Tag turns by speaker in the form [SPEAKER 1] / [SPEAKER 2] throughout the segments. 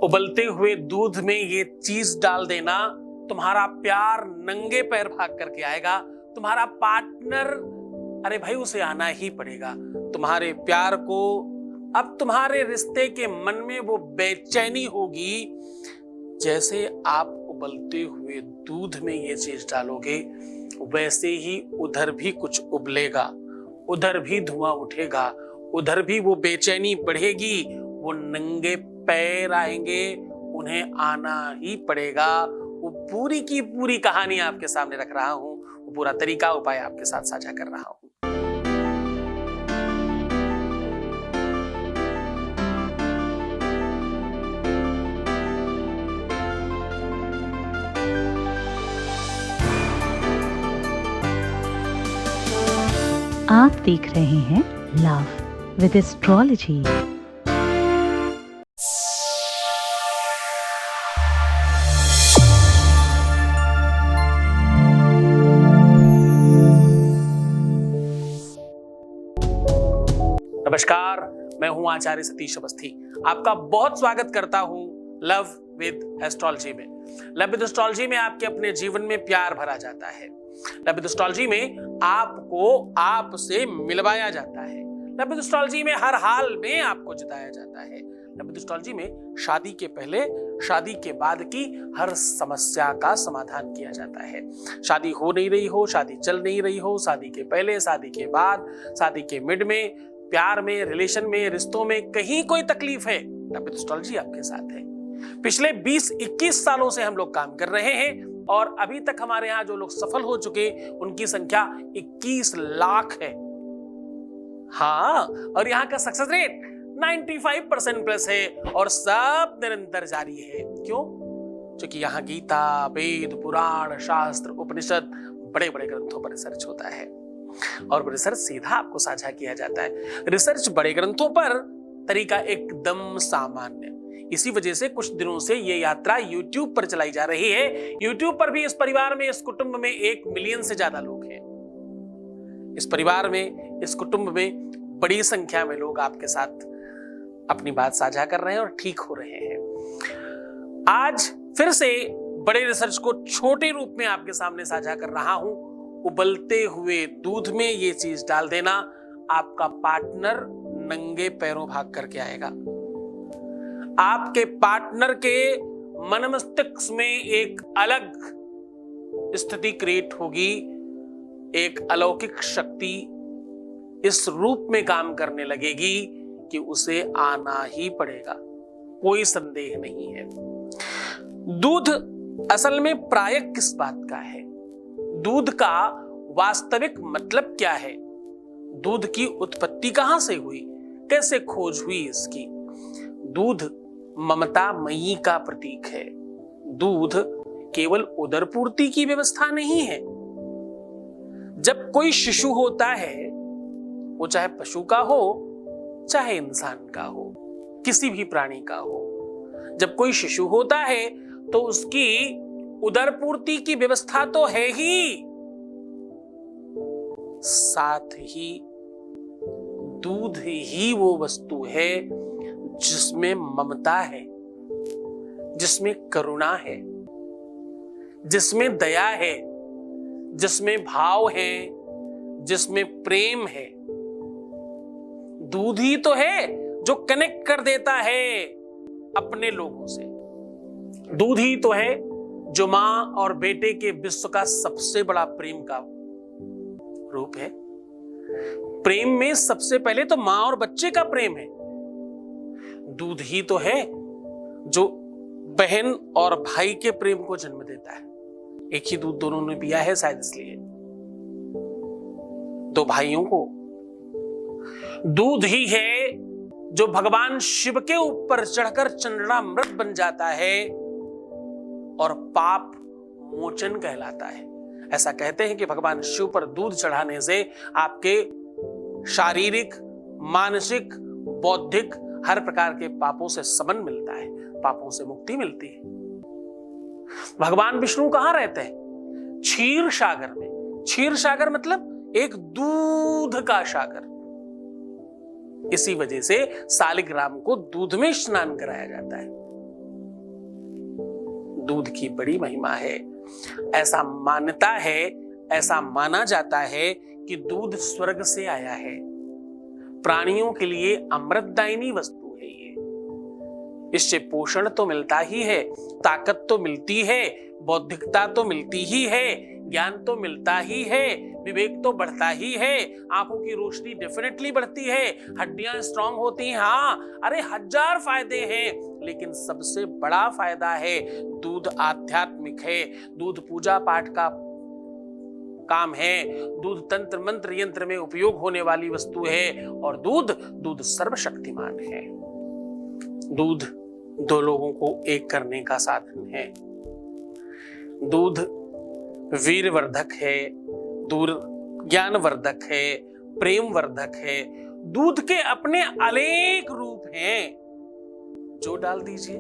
[SPEAKER 1] उबलते हुए दूध में ये चीज डाल देना, तुम्हारा प्यार नंगे पैर भाग करके आएगा। तुम्हारा पार्टनर, अरे भाई उसे आना ही पड़ेगा। तुम्हारे प्यार को, अब तुम्हारे रिश्ते के मन में वो बेचैनी होगी। जैसे आप उबलते हुए दूध में ये चीज डालोगे, वैसे ही उधर भी कुछ उबलेगा, उधर भी धुआं उठेगा, उधर भी वो बेचैनी बढ़ेगी। वो नंगे पैर आएंगे, उन्हें आना ही पड़ेगा। वो पूरी की पूरी कहानी आपके सामने रख रहा हूं, वो पूरा तरीका उपाय आपके साथ साझा कर रहा हूं।
[SPEAKER 2] आप देख रहे हैं लव विद एस्ट्रोलॉजी।
[SPEAKER 1] नमस्कार, मैं हूं आचार्य सतीश अवस्थी। आपका बहुत स्वागत करता हूं लव विद एस्ट्रोलॉजी में। लव विद एस्ट्रोलॉजी में आपके अपने जीवन में प्यार भरा जाता है। लव विद एस्ट्रोलॉजी में आपको आपसे मिलवाया जाता है। लव विद एस्ट्रोलॉजी में हर हाल में आपको जिताया जाता है। लव विद एस्ट्रोलॉजी में शादी के पहले, शादी के बाद की हर समस्या का समाधान किया जाता है। शादी हो नहीं रही हो, शादी चल नहीं रही हो, शादी के पहले, शादी के बाद, शादी के मिड में, प्यार में, रिलेशन में, रिश्तों में कहीं कोई तकलीफ है, लव विद एस्ट्रोलॉजी आपके साथ है। पिछले 20-21 सालों से हम लोग काम कर रहे हैं और अभी तक हमारे यहाँ जो लोग सफल हो चुके उनकी संख्या 21 लाख है। हाँ, और यहाँ का सक्सेस रेट 95% प्लस है और सब निरंतर जारी है। क्यों? क्योंकि यहाँ गीता, वेद, पुराण, शास्त्र, उपनिषद, बड़े बड़े ग्रंथों पर रिसर्च होता है और रिसर्च सीधा आपको साझा किया जाता है। रिसर्च बड़े ग्रंथों पर, तरीका एकदम सामान्य। इसी वजह से कुछ दिनों से ये यात्रा YouTube पर चलाई जा रही है। YouTube पर भी इस परिवार में, इस कुटुंब में 1 मिलियन से ज्यादा लोग हैं। इस परिवार में, इस कुटुंब में बड़ी संख्या में लोग आपके साथ अपनी बात साझा कर रहे हैं और ठीक हो रहे हैं। आज फिर से बड़े रिसर्च को छोटे रूप में आपके सामने साझा कर रहा हूं। उबलते हुए दूध में ये चीज डाल देना, आपका पार्टनर नंगे पैरों भाग करके आएगा। आपके पार्टनर के मन मस्तिष्क में एक अलग स्थिति क्रिएट होगी। एक अलौकिक शक्ति इस रूप में काम करने लगेगी कि उसे आना ही पड़ेगा, कोई संदेह नहीं है। दूध असल में प्राय किस बात का है? दूध का वास्तविक मतलब क्या है? दूध की उत्पत्ति कहां से हुई? कैसे खोज हुई इसकी? दूध ममता मयी का प्रतीक है। दूध केवल उदर पूर्ति की व्यवस्था नहीं है। जब कोई शिशु होता है, वो चाहे पशु का हो, चाहे इंसान का हो, किसी भी प्राणी का हो, जब कोई शिशु होता है तो उसकी उदर पूर्ति की व्यवस्था तो है ही, साथ ही दूध ही वो वस्तु है जिसमें ममता है, जिसमें करुणा है, जिसमें दया है, जिसमें भाव है, जिसमें प्रेम है। दूध ही तो है जो कनेक्ट कर देता है अपने लोगों से। दूध ही तो है जो मां और बेटे के विश्व का सबसे बड़ा प्रेम का रूप है। प्रेम में सबसे पहले तो मां और बच्चे का प्रेम है। दूध ही तो है जो बहन और भाई के प्रेम को जन्म देता है। एक ही दूध दोनों ने पिया है शायद इसलिए, दो भाइयों को। दूध ही है जो भगवान शिव के ऊपर चढ़कर चंद्रामृत बन जाता है और पाप मोचन कहलाता है। ऐसा कहते हैं कि भगवान शिव पर दूध चढ़ाने से आपके शारीरिक, मानसिक, बौद्धिक हर प्रकार के पापों से समन मिलता है, पापों से मुक्ति मिलती है। भगवान विष्णु कहां रहते हैं? क्षीर सागर में। क्षीर सागर मतलब एक दूध का सागर। इसी वजह से सालिग्राम को दूध में स्नान कराया जाता है। दूध की बड़ी महिमा है। ऐसा मान्यता है, ऐसा माना जाता है कि दूध स्वर्ग से आया है। प्राणियों के लिए अमृतदायिनी वस्तु है ये। इससे पोषण तो मिलता ही है, ताकत तो मिलती है, बौद्धिकता तो मिलती ही है, ज्ञान तो मिलता ही है, विवेक तो बढ़ता ही है, आंखों की रोशनी डेफिनेटली बढ़ती है, हड्डियां स्ट्रांग होती हैं। हाँ, अरे हजार फायदे हैं, लेकिन सबसे बड़ा फायदा है दूध आध्यात्मिक है। दूध पूजा पाठ का काम है, दूध तंत्र मंत्र यंत्र में उपयोग होने वाली वस्तु है, और दूध सर्वशक्तिमान है। दूध दो लोगों को एक करने का साधन है। दूध वीरवर्धक है, दूध ज्ञानवर्धक है, प्रेम वर्धक है। दूध के अपने अनेक रूप हैं, जो डाल दीजिए।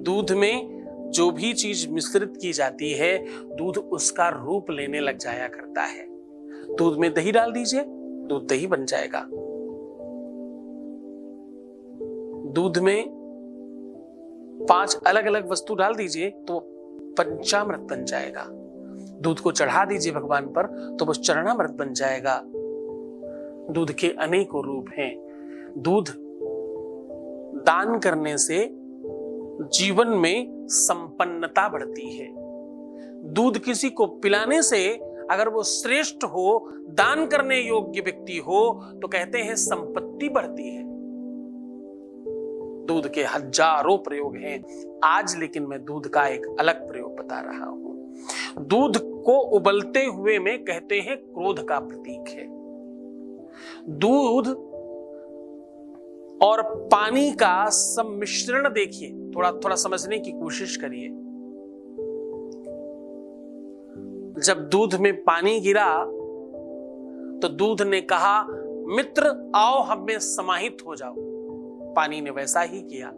[SPEAKER 1] दूध में जो भी चीज मिश्रित की जाती है, दूध उसका रूप लेने लग जाया करता है। दूध में दही डाल दीजिए, दूध दही बन जाएगा। दूध में 5 अलग अलग वस्तु डाल दीजिए तो पंचामृत बन जाएगा। दूध को चढ़ा दीजिए भगवान पर तो वो चरणामृत बन जाएगा। दूध के अनेकों रूप हैं। दूध दान करने से जीवन में संपन्नता बढ़ती है। दूध किसी को पिलाने से अगर वो श्रेष्ठ हो, दान करने योग्य व्यक्ति हो, तो कहते हैं संपत्ति बढ़ती है। दूध के हजारों प्रयोग हैं आज, लेकिन मैं दूध का एक अलग प्रयोग बता रहा हूं। दूध को उबलते हुए में कहते हैं क्रोध का प्रतीक है। दूध और पानी का सम्मिश्रण देखिए, थोड़ा थोड़ा समझने की कोशिश करिए। जब दूध में पानी गिरा तो दूध ने कहा, मित्र आओ हम में समाहित हो जाओ। पानी ने वैसा ही किया।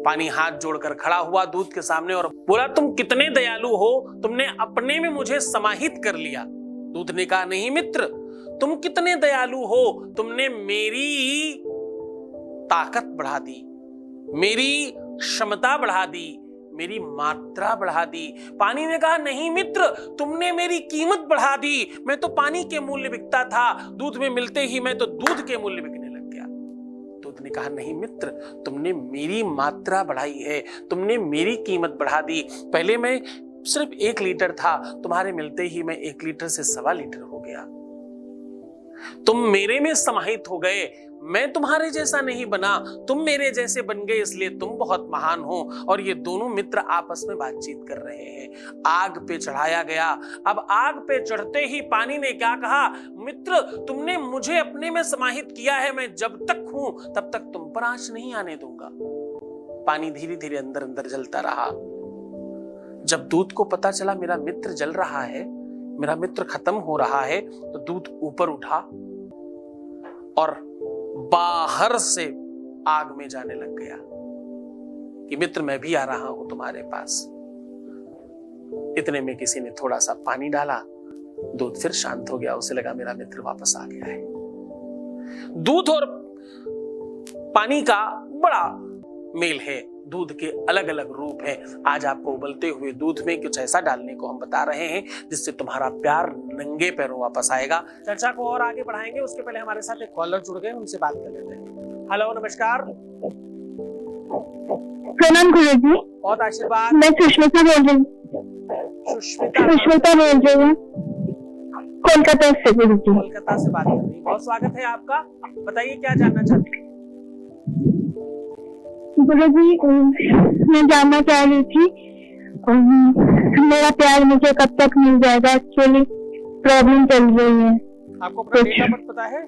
[SPEAKER 1] पानी हाथ जोड़कर खड़ा हुआ दूध के सामने और बोला, तुम कितने दयालु हो, तुमने अपने में मुझे समाहित कर लिया। दूध ने कहा, नहीं मित्र, तुम कितने दयालु हो, तुमने मेरी ताकत बढ़ा दी, मेरी क्षमता बढ़ा दी, मेरी मात्रा बढ़ा दी। पानी ने कहा, नहीं मित्र, तुमने मेरी कीमत बढ़ा दी। मैं तो पानी के मूल्य बिकता था, दूध में मिलते ही मैं तो दूध के मूल्य बिकने लग गया। दूध ने कहा, नहीं मित्र, तुमने मेरी मात्रा बढ़ाई है, तुमने मेरी कीमत बढ़ा दी। पहले मैं सिर्फ 1 लीटर था, तुम्हारे मिलते ही मैं 1 लीटर से 1.25 लीटर हो गया। तुम मेरे में समाहित हो गए, मैं तुम्हारे जैसा नहीं बना, तुम मेरे जैसे बन गए, इसलिए तुम बहुत महान हो। और ये दोनों मित्र आपस में बातचीत कर रहे हैं। आग पे चढ़ाया गया। अब आग पे चढ़ते ही पानी ने क्या कहा, मित्र तुमने मुझे अपने में समाहित किया है, मैं जब तक हूं तब तक तुम पर आंच नहीं आने दूंगा। पानी धीरे धीरे अंदर अंदर जलता रहा। जब दूध को पता चला मेरा मित्र जल रहा है, मेरा मित्र खत्म हो रहा है, तो दूध ऊपर उठा और बाहर से आग में जाने लग गया कि मित्र मैं भी आ रहा हूं तुम्हारे पास। इतने में किसी ने थोड़ा सा पानी डाला, दूध फिर शांत हो गया। उसे लगा मेरा मित्र वापस आ गया है। दूध और पानी का बड़ा मेल है। दूध के अलग अलग रूप हैं। आज आपको उबलते हुए दूध में कुछ ऐसा डालने को हम बता रहे हैं जिससे तुम्हारा प्यार नंगे पैरों वापस आएगा। चर्चा को और आगे बढ़ाएंगे, उसके पहले हमारे साथ एक कॉलर जुड़ गए, उनसे बात कर लेते हैं। हेलो, नमस्कार।
[SPEAKER 3] प्रणाम गुरुजी।
[SPEAKER 1] बहुत आशीर्वाद।
[SPEAKER 3] मैं सुष्मिता बोल रही हूँ। सुष्मिता बोल रही हूँ कोलकाता से। गुरुजी
[SPEAKER 1] कोलकाता से बात कर रही, बहुत स्वागत है आपका। बताइए क्या जानना चाहती हैं?
[SPEAKER 3] गुरुजी मैं जानना चाह रही थी मेरा प्यार मुझे कब तक मिल जाएगा। एक्चुअली प्रॉब्लम चल रही है।
[SPEAKER 1] आपको अपना डेट ऑफ बर्थ पता है?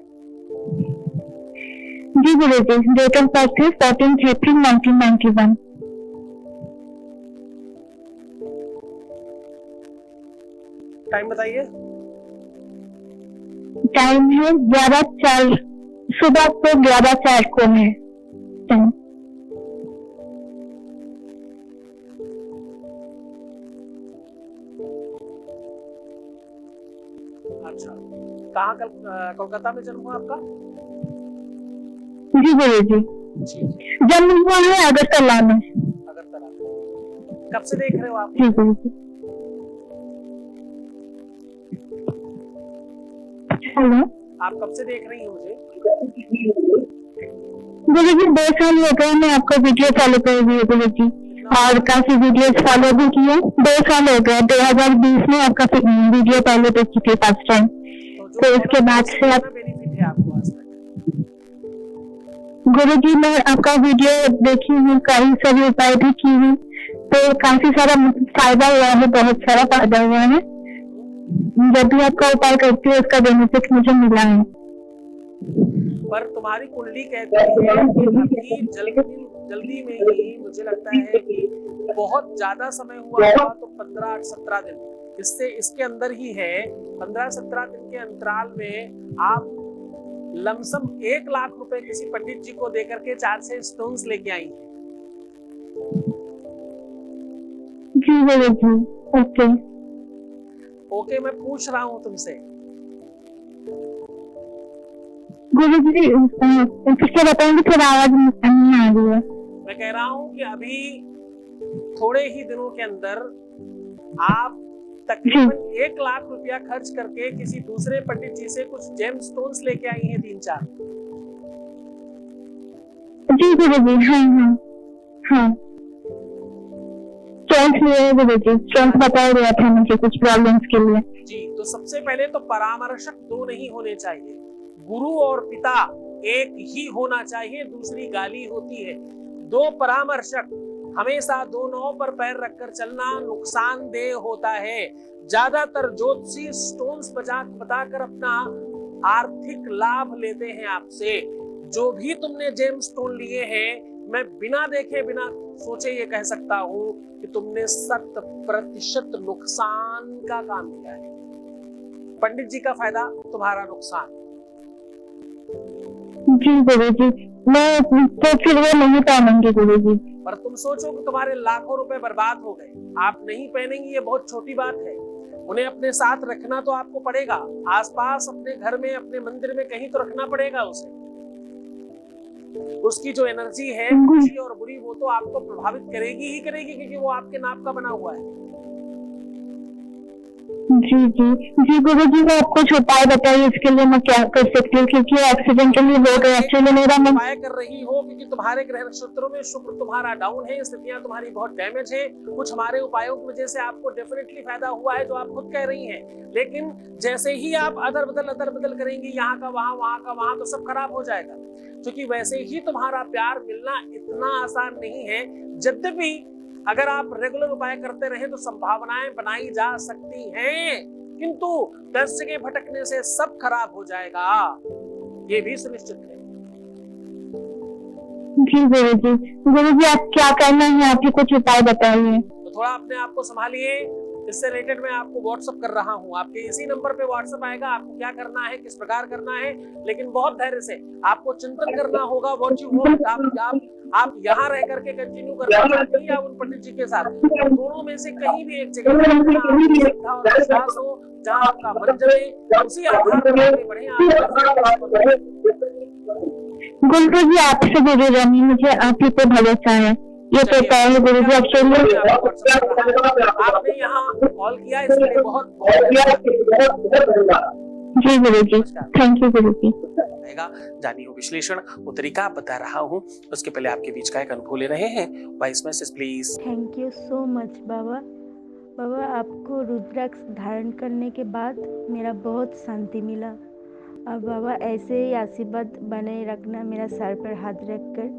[SPEAKER 3] जी गुरुजी, डेट ऑफ बर्थ है 14 अप्रैल 1991।
[SPEAKER 1] टाइम बताइए।
[SPEAKER 3] टाइम है 11:04, सुबह को 11:04 को है टाइम।
[SPEAKER 1] अच्छा, कहाँ कोलकाता में जन्म हुआ आपका?
[SPEAKER 3] जी गुरुजी, जन्म हुआ है अगरतला में।
[SPEAKER 1] अगरतला में। कब से देख रहे हो आप?
[SPEAKER 3] जी गुरुजी। हेलो,
[SPEAKER 1] आप कब से देख रही हैं मुझे?
[SPEAKER 3] गुरुजी 2 साल हो गए मैं आपका वीडियो फॉलो कर रही हूँ गुरुजी, और काफी वीडियोस फॉलो भी किए। 2 साल हो गए, 2020 में आपका वीडियो पहले देखी थी फर्स्ट टाइम, तो उसके बाद से आप
[SPEAKER 1] बेनिफिट है आपको आज तक?
[SPEAKER 3] गुरुजी मैं आपका वीडियो देखी हूँ, कई सारे उपाय भी की हूँ, तो काफी सारा फायदा हुआ है, बहुत सारा फायदा हुआ है। जब भी आपका उपाय करती हूँ उसका बेनिफिट मुझे मिला है।
[SPEAKER 1] पर तुम्हारी कुंडली कहती है कि अभी जल्दी में ही मुझे लगता है कि बहुत ज्यादा समय हुआ होगा, तो 15-17 दिन इसके अंदर ही है। 15-17 दिन के अंतराल में आप लमसम 1 लाख रुपए किसी पंडित जी को देकर के 4 स्टोन्स लेके आई हैं।
[SPEAKER 3] जी गुरुजी। ओके
[SPEAKER 1] ओके, मैं पूछ रहा हूँ तुमसे।
[SPEAKER 3] गुरुजी फिर बताएंगे, फिर आवाज नहीं आ रही है।
[SPEAKER 1] मैं कह रहा हूँ कि अभी थोड़े ही दिनों के अंदर आप तकरीबन 1 लाख रुपया खर्च करके किसी दूसरे पंडित जी से कुछ जेम स्टोन्स लेके आई हैं 3-4।
[SPEAKER 3] जी गुरुजी। हाँ हाँ स्टोन्स लिए गुरुजी, स्टोन्स बताया गया था मुझे कुछ प्रॉब्लम्स के लिए।
[SPEAKER 1] जी, तो सबसे पहले तो परामर्शक 2 नहीं होने चाहिए, गुरु और पिता एक ही होना चाहिए, दूसरी गाली होती है। 2 परामर्शक, हमेशा 2 नाव पर पैर रखकर चलना नुकसानदेह होता है। ज्यादातर ज्योतिषी स्टोन्स बताकर अपना आर्थिक लाभ लेते हैं आपसे। जो भी तुमने जेम स्टोन लिए हैं, मैं बिना देखे बिना सोचे ये कह सकता हूं कि तुमने 100% नुकसान का काम किया है। पंडित जी का फायदा, तुम्हारा नुकसान।
[SPEAKER 3] जी गुरुजी, मैं तो फिर वो नहीं पहनूंगी गुरुजी।
[SPEAKER 1] पर तुम सोचो कि तुम्हारे लाखों रुपए बर्बाद हो गए, आप नहीं पहनेंगी, ये बहुत छोटी बात है। उन्हें अपने साथ रखना तो आपको पड़ेगा, आसपास अपने घर में, अपने मंदिर में कहीं तो रखना पड़ेगा उसे। उसकी जो एनर्जी है अच्छी और बुरी, वो तो आपको प्रभावित करेगी ही करेगी, क्योंकि वो आपके नाप का बना हुआ है।
[SPEAKER 3] जी जी जी गुरुजी, मैं आपको उपाय बताइए इसके लिए मैं क्या कर सकती हूँ, क्योंकि एक्सीडेंटली हो गया एक्चुअली मेरा मन।
[SPEAKER 1] उपाय कर रही हो क्योंकि तुम्हारे ग्रह नक्षत्रों में शुक्र तुम्हारा डाउन है, स्थितियां तुम्हारी बहुत डैमेज है। कुछ हमारे उपायों की वजह से आपको डेफिनेटली फायदा हुआ है, जो आप खुद कह रही हैं। लेकिन जैसे ही आप अदर बदल करेंगी, यहाँ का वहां, तो सब खराब हो जाएगा। क्योंकि वैसे ही तुम्हारा प्यार मिलना इतना आसान नहीं है। यद्यपि अगर आप रेगुलर उपाय करते रहे तो संभावनाएं बनाई जा सकती हैं, किंतु 10 जगह भटकने से सब खराब हो जाएगा, ये भी सुनिश्चित है।
[SPEAKER 3] जी गुरुजी आप क्या करना है, आप ही कुछ उपाय बताइए।
[SPEAKER 1] तो थोड़ा अपने आप को संभालिए। इससे रिलेटेड मैं आपको व्हाट्सएप कर रहा हूँ, आपके इसी नंबर पे व्हाट्सएप आएगा, आपको क्या करना है, किस प्रकार करना है। लेकिन बहुत धैर्य से आपको चिंतन करना होगा। व्हाट यू वांट, आप यहाँ रह करके कंटिन्यू करना चाहते हैं या उन पंडित जी के साथ, दोनों में से कहीं भी एक जगह श्रद्धा और विश्वास हो, जहाँ आपका मन जले, उसी आधार पर आगे बढ़े।
[SPEAKER 3] गुरुजी आपसे जुड़े रहनी, मुझे आप ही पे भरोसा है, ये तो पहले गुरुजी एक्चुअली
[SPEAKER 1] आपने यहाँ कॉल किया, इसके लिए बहुत
[SPEAKER 3] जी गुरुजी, थैंक यू गुरुजी।
[SPEAKER 1] जानी हो विश्लेषण, वो तरीका बता रहा हूँ। उसके पहले आपके बीच का एक अनुभव ले रहे हैं। Voice message please.
[SPEAKER 4] Thank you so much बाबा। बाबा आपको रुद्राक्ष धारण करने के बाद मेरा बहुत शांति मिला। अब बाबा ऐसे ही आशीर्वाद बनाए रखना मेरा सर पर हाथ रख कर।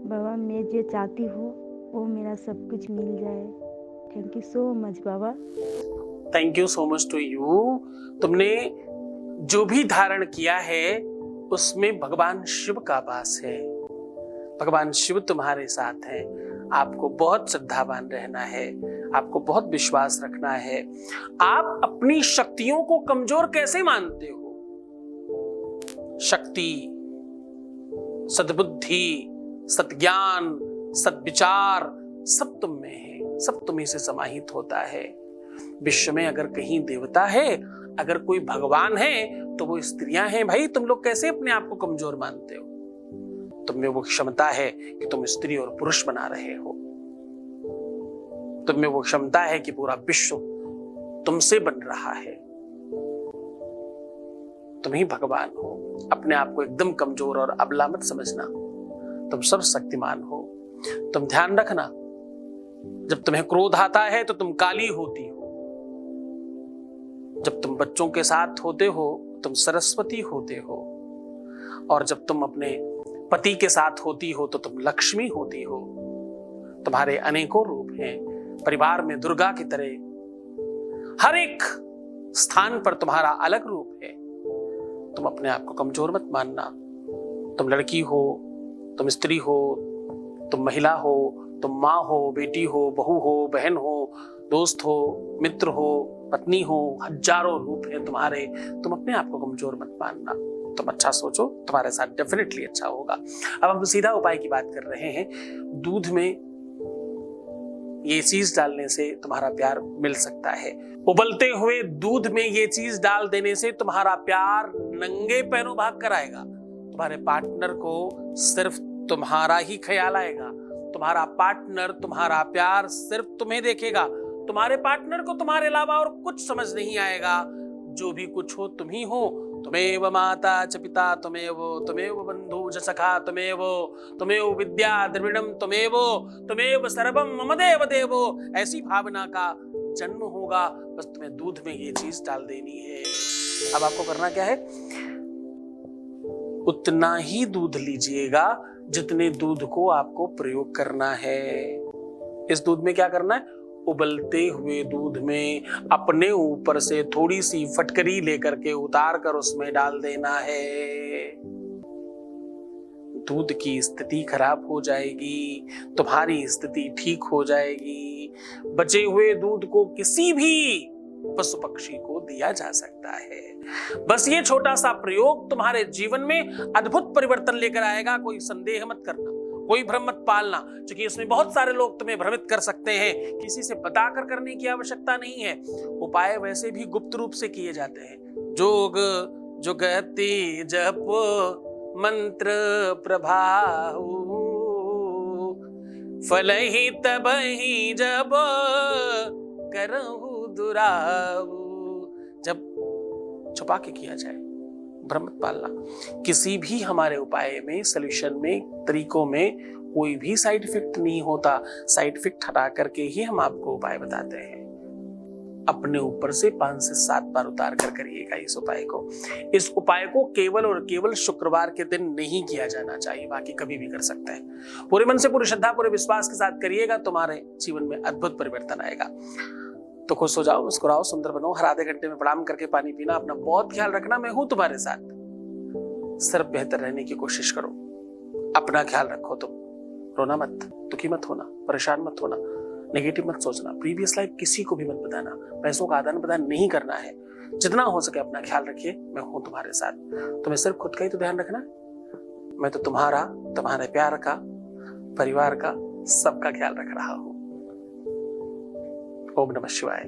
[SPEAKER 4] बाबा मैं जो चाहती हूँ वो मेरा सब कुछ मिल जाए। थैंक यू सो मच बाबा।
[SPEAKER 1] Thank you so much to you. तुमने जो भी धारण किया है उसमें भगवान शिव का वास है। भगवान शिव तुम्हारे साथ हैं। आपको बहुत श्रद्धावान रहना है, आपको बहुत विश्वास रखना है। आप अपनी शक्तियों को कमजोर कैसे मानते हो? शक्ति, सद्बुद्धि, सद्ज्ञान, सद्विचार सब तुम में है, सब तुम्ही से समाहित होता है। विश्व में अगर कहीं देवता है, अगर कोई भगवान है, तो वो स्त्रियां हैं। भाई तुम लोग कैसे अपने आप को कमजोर मानते हो? तुम में वो क्षमता है कि तुम स्त्री और पुरुष बना रहे हो। तुम में वो क्षमता है कि पूरा विश्व तुमसे बन रहा है। तुम ही भगवान हो। अपने आप को एकदम कमजोर और अबला मत समझना, तुम सब शक्तिमान हो। तुम ध्यान रखना, जब तुम्हें क्रोध आता है तो तुम काली होती हो, जब तुम बच्चों के साथ होते हो तुम सरस्वती होते हो, और जब तुम अपने पति के साथ होती हो तो तुम लक्ष्मी होती हो। तुम्हारे अनेकों रूप हैं। परिवार में दुर्गा की तरह हर एक स्थान पर तुम्हारा अलग रूप है। तुम अपने आप को कमजोर मत मानना। तुम लड़की हो, तुम स्त्री हो, तुम महिला हो, तुम माँ हो, बेटी हो, बहू हो, बहन हो, दोस्त हो, मित्र हो, पत्नी हो, हजारों रूप हैं तुम्हारे। तुम अपने आप को कमजोर मत मानना। तुम अच्छा सोचो, तुम्हारे साथ डेफिनेटली अच्छा होगा। अब हम सीधा उपाय की बात कर रहे हैं। दूध में ये चीज डालने से तुम्हारा प्यार मिल सकता है। उबलते हुए दूध में ये चीज डाल देने से तुम्हारा प्यार नंगे पैरों भाग कर आएगा। तुम्हारे पार्टनर को सिर्फ तुम्हारा ही ख्याल आएगा। तुम्हारा पार्टनर, तुम्हारा प्यार सिर्फ तुम्हें देखेगा। तुम्हारे पार्टनर को तुम्हारे अलावा और कुछ समझ नहीं आएगा। जो भी कुछ हो तुम ही हो। तुमेव माता च पिता तुमेव बंधु च सखा तुमेव विद्या द्रविणम तुमेव सर्वम मम देव देवो। ऐसी भावना का जन्म होगा। बस तुम्हें दूध में ये चीज डाल देनी है। अब आपको करना क्या है, उतना ही दूध लीजिएगा जितने दूध को आपको प्रयोग करना है। इस दूध में क्या करना है, उबलते हुए दूध में अपने ऊपर से थोड़ी सी फटकरी लेकर के उतार कर उसमें डाल देना है। दूध की स्थिति खराब हो जाएगी, तुम्हारी स्थिति ठीक हो जाएगी। बचे हुए दूध को किसी भी पशु पक्षी को दिया जा सकता है। बस ये छोटा सा प्रयोग तुम्हारे जीवन में अद्भुत परिवर्तन लेकर आएगा। कोई संदेह मत करना, कोई भ्रम मत पालना, क्योंकि इसमें बहुत सारे लोग तुम्हें भ्रमित कर सकते हैं। किसी से बताकर करने की आवश्यकता नहीं है। उपाय वैसे भी गुप्त रूप से किए जाते हैं। जोग जुगति जप मंत्र प्रभाऊ फल ही तब ही जब करहु दुराऊ। जब छुपा के किया जाए, भ्रम मत पालना। किसी भी हमारे उपाय में, सॉल्यूशन में, तरीकों में कोई भी साइड इफेक्ट नहीं होता। साइड इफेक्ट हटा करके ही हम आपको उपाय बताते हैं। अपने ऊपर से 5 से 7 बार उतार कर करिएगा इस उपाय को। इस उपाय को केवल और केवल शुक्रवार के दिन नहीं किया जाना चाहिए, बाकी कभी भी कर सकते हैं। पूरे मन से, पूरी श्रद्धा, पूरे विश्वास के साथ करिएगा, तुम्हारे जीवन में अद्भुत परिवर्तन आएगा। तो खुश हो जाओ, मुस्कुराओ, सुंदर बनो। हर आधे घंटे में प्रणाम करके पानी पीना। अपना बहुत ख्याल रखना। मैं हूं तुम्हारे साथ। सिर्फ बेहतर रहने की कोशिश करो। अपना ख्याल रखो। तुम रोना मत, दुखी मत होना, परेशान मत होना, नेगेटिव मत सोचना, प्रीवियस लाइफ किसी को भी मत बताना, पैसों का आदान प्रदान नहीं करना है। जितना हो सके अपना ख्याल रखिए। मैं हूं तुम्हारे साथ। तुम्हें सिर्फ खुद का ही तो ध्यान रखना। मैं तो तुम्हारा, तुम्हारे प्यार का, परिवार का, सबका ख्याल रख रहा हूं। ओम नमः शिवाय।